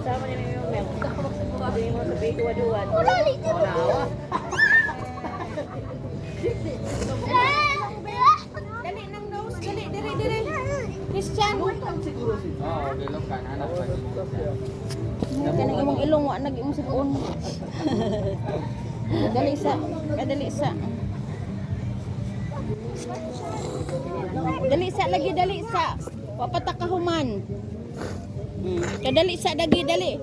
Sama niya yung milk. Kakabak sa buka. Hindi mo sabihin duwa-duwa. Wala dito. Dali ng nose. Dali, dali. Christian. Oo, bilog ka na anak pa dito. Kanang imong ilong wa nag-imong sipon. Dali sa. Dali sa. Papatakahuman. Kadali sa dagi, dali.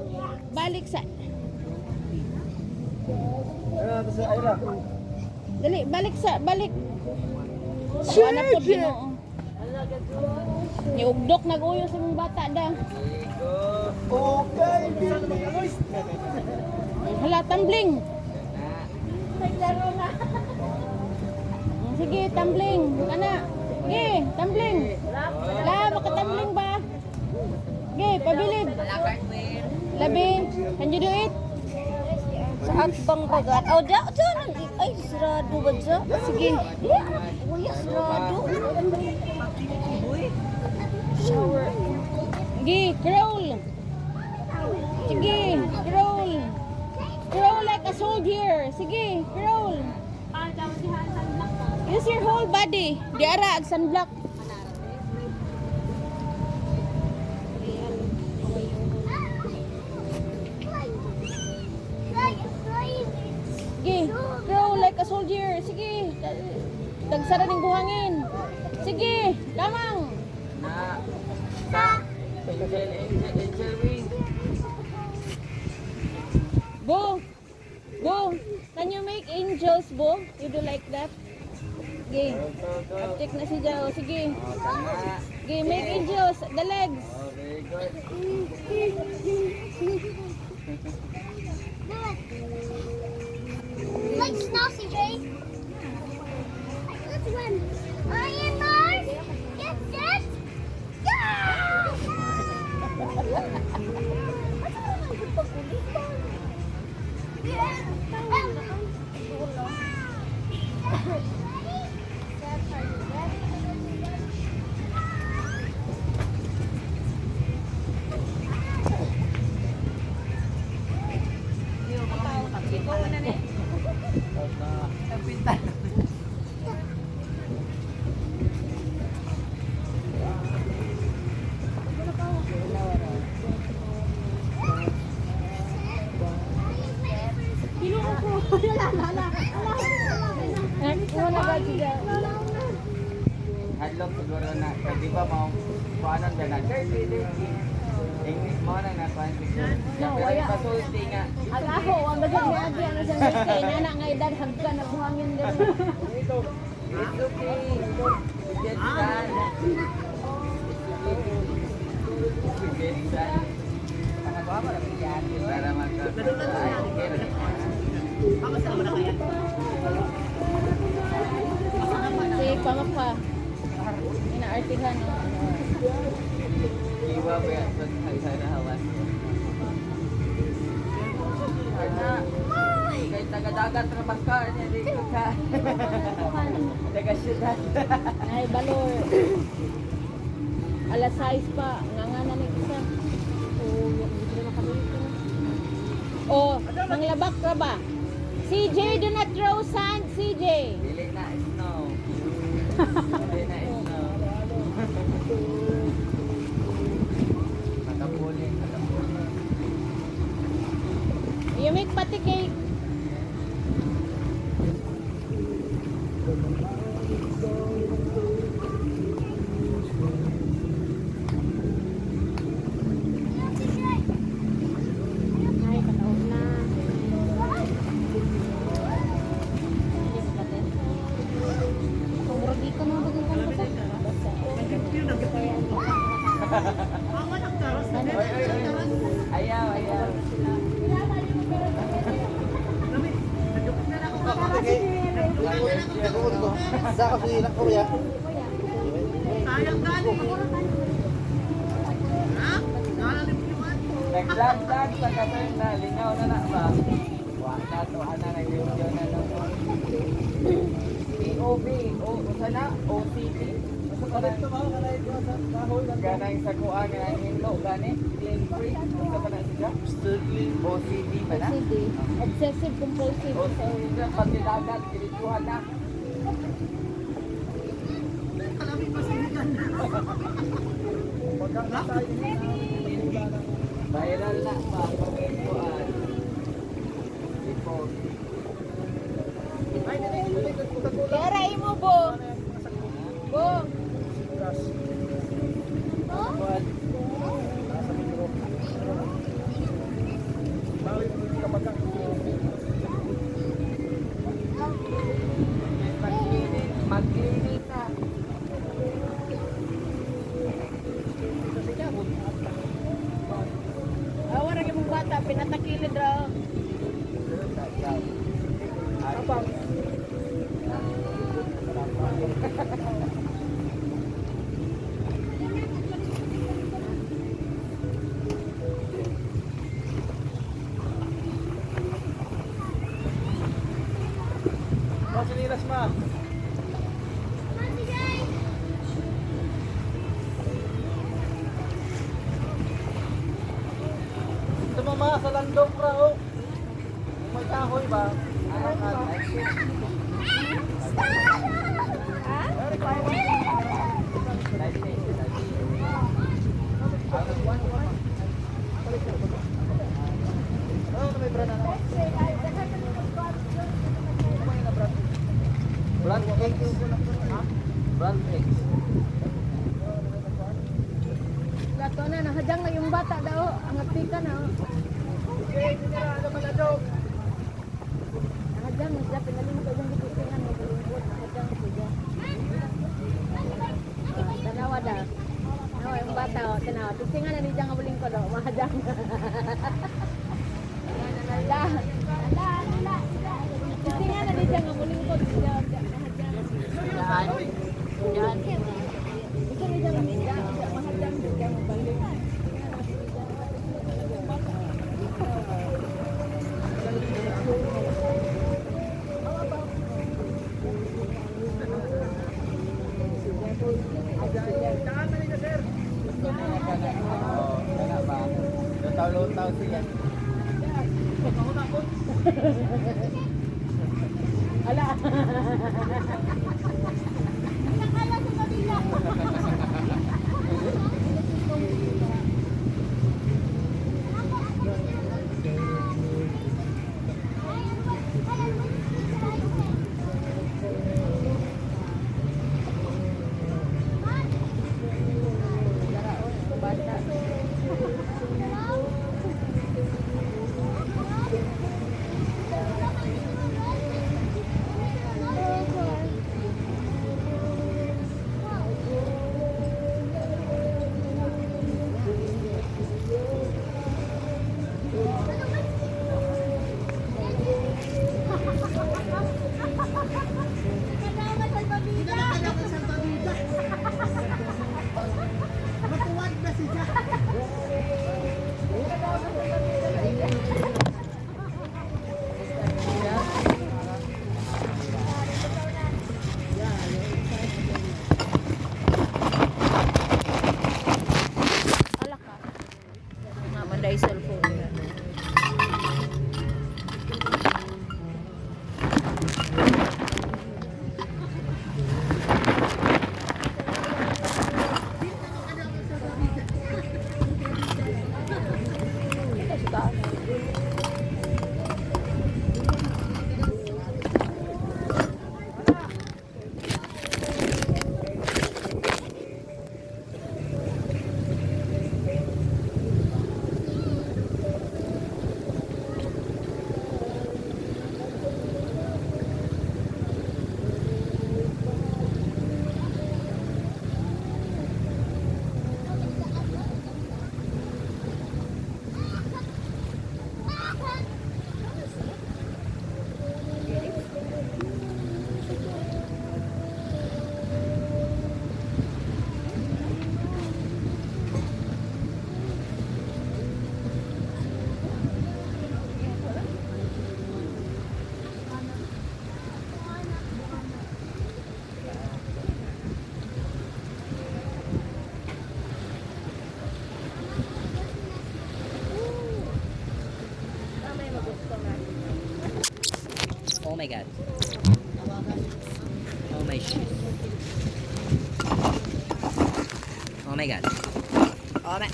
Balik sa. Dali, balik. Wala po Ginoo. Niugdok nag-uyo sa mga bata da. Okay, Hala, tumbling. Sige, tumbling. Kana. Sige, tumbling. La, makatumbling ba? Sige, pabilib. Labi, can you do it? Sa akbang bagat. Oh, ay, sarado ba dyan? Sige. Uy, sarado. Shower. Sige, crawl. Sige, crawl. Crawl like a soldier. Sige, crawl. Use your whole body. Di ara, ag sunblock. Sige, crawl like a soldier. Sige, dagsara ng buhangin. Sige, lamang. Angel wing. Bo, can you make angels, Bo? You do like that? Sige, uptick na si Jao. Sige. Sige, make angels. The legs. Oh, very good. Like snow, CJ. Let's win. I am Mars. Get set. Hadlok siguro na, di ba mo, kuanan ka na, English mo na nakuhan siguro. Pero pasulti nga. Ang ako, ang bagay ni Adi, ang isang birthday, nana nga edad, hagka na buhangin din. It's okay. Get done. Get done. Para Si Pamapa, inaartihan. Iwa ba yan? Sa hawas. Kahit taga-dagat rabas ka, hindi ka. Taga-syudad. Ay, balor. Alas 6 pa, nga na ni isa. Oh, manglabak ka ba? CJ, do not throw sand, CJ. Dili na snow. Dili na snow. Matapuli. You make pati cake. Ay, kataon na. Sobrang di ka na maging kalbasa. Ayaw, ayaw. Nag-vlog-vlog sa kasal na lingaw na na ba? Wala to, ana na video na lang. POV, o sana OCT. Basta Ganang sa kuan nga hinlo gani, clean free. Unsa pa na siya? OCD ba na? OCD. Obsessive compulsive OCD disorder. na pagdilagat, kilituhan na. Viral na pa pagkuan. Report. Kaya mo, Bo. Bo. Kuan. Maglinis na. Awa ra gyud mong bata pinatakilid ra. Abang. Masinilas ma. Ito mama, sa landong pra oh. Kung may kahoy ba? Ano may brand ano? Brand X. Ha? Brand X. Lato na nahadang na yung bata daw, ang apika na. Okay, tinira ano man na Nahadang na siya pinalimot yung gitingan mo bulungkot, nahadang siya. Tanawa da. Nawa yung bata oh, tanawa. Tisingan na ni Jang nga bulingkod oh, mahadang. Nalda. Tisingan na ni Jang nga bulingkod siya, mahadang. Yan. Ito ni Jang mahadang siya mabalik. Kana ba? Lutaw-lutaw siya. Ala. my God. Oh my shit. Oh my God. Oh my.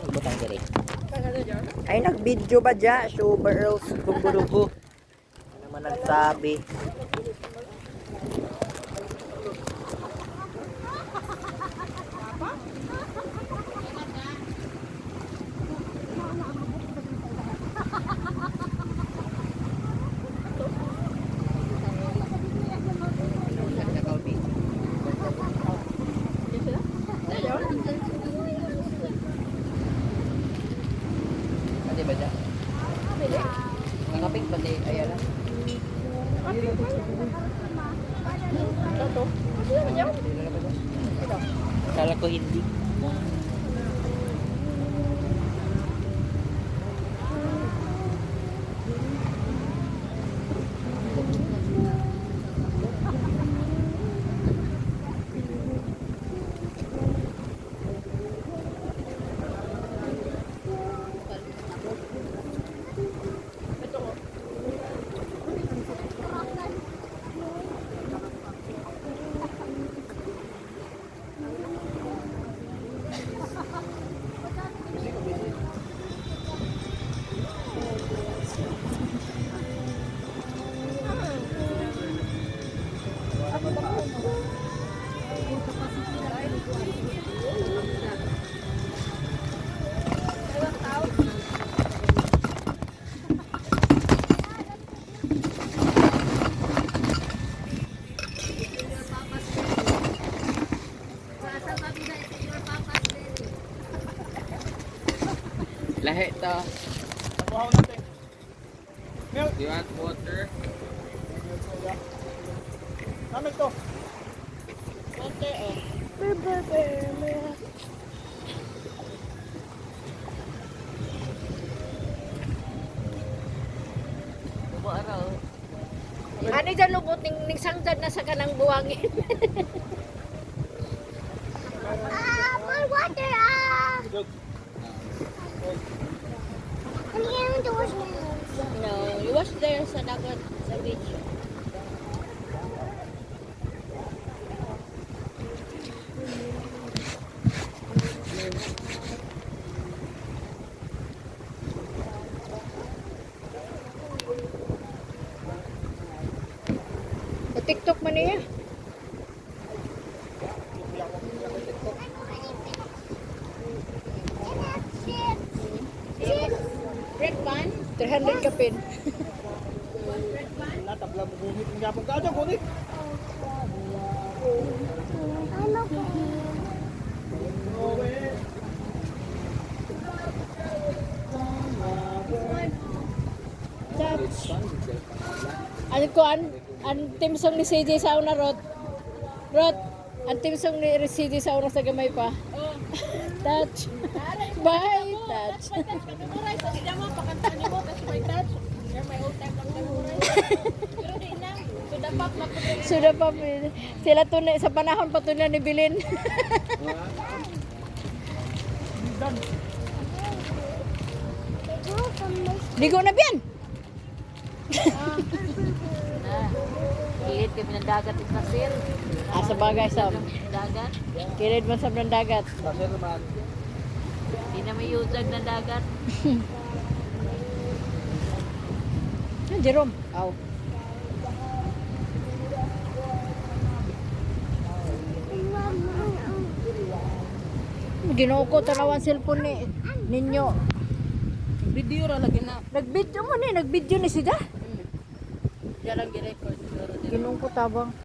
Butang diri. Ay, nag-video ba dyan? Super Earls, dugo-dugo. Ano naman nagsabi? Pwede ba dyan? Nakapig pa di ayala. Kala ko hindi. Lahi to. Nakuhaw natin. Milk. Do you want water? Namin to. Water, oh. Bubo araw. Ano dyan lubot ning sangtad na sa kanang buwangin. My water! Dog. I'm going to wash my hands. No, you wash there sa dagat, sa beach. TikTok man niya. Red pan? 300 ka pin. Natabla mo gunit. Ang gapong ka dyan, gunit. I'm okay. Ano ko ang team song ni CJ sa una Rod. Ang team song ni CJ sa una sa gamay pa. Touch. Bye, touch. Kanuray, sa sila mo, pakantaan niyo mo, tapos may touch. You're my old time lang kanuray. Pero di na, sudapak na po. Sudah pa sila tunay sa panahon pa tunay ni Bilin. Ligo na biyan. Kilid kami ng dagat at nasir. Sa bagay sa Dagat. kilid man sa ng dagat. Kasi naman. Hindi na may usag ng dagat. Jerome. Aw. Ginoo ko tanawan cellphone ni ninyo. Video ra lagi na. Nag-video mo ni, nag-video ni siya. Diyan lang gi-record siguro. Ginoo ko tabang.